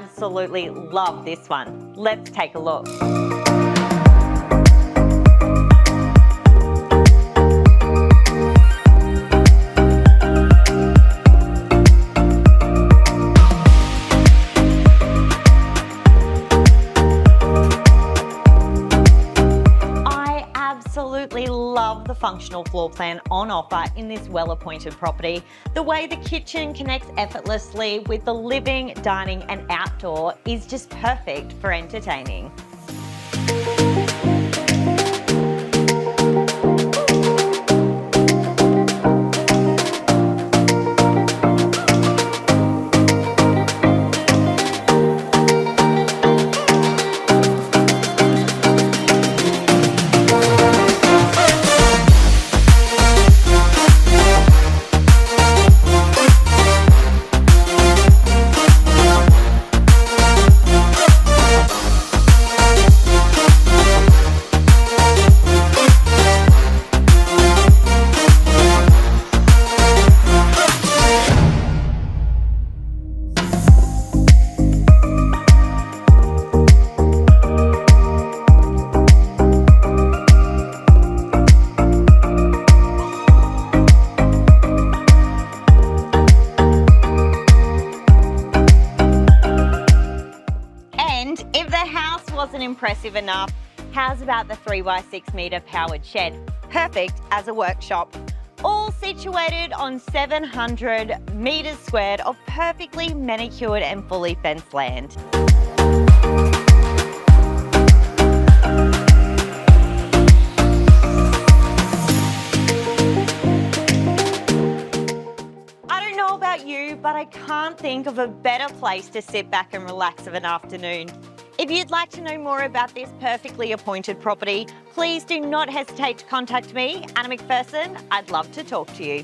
absolutely love this one. Let's take a look. Absolutely love the functional floor plan on offer in this well-appointed property. The way the kitchen connects effortlessly with the living, dining and outdoor is just perfect for entertaining. If the house wasn't impressive enough, how's about the 3x6 metre powered shed? Perfect as a workshop. All situated on 700 metres squared of perfectly manicured and fully fenced land. But I can't think of a better place to sit back and relax of an afternoon. If you'd like to know more about this perfectly appointed property, please do not hesitate to contact me, Anna McPherson. I'd love to talk to you.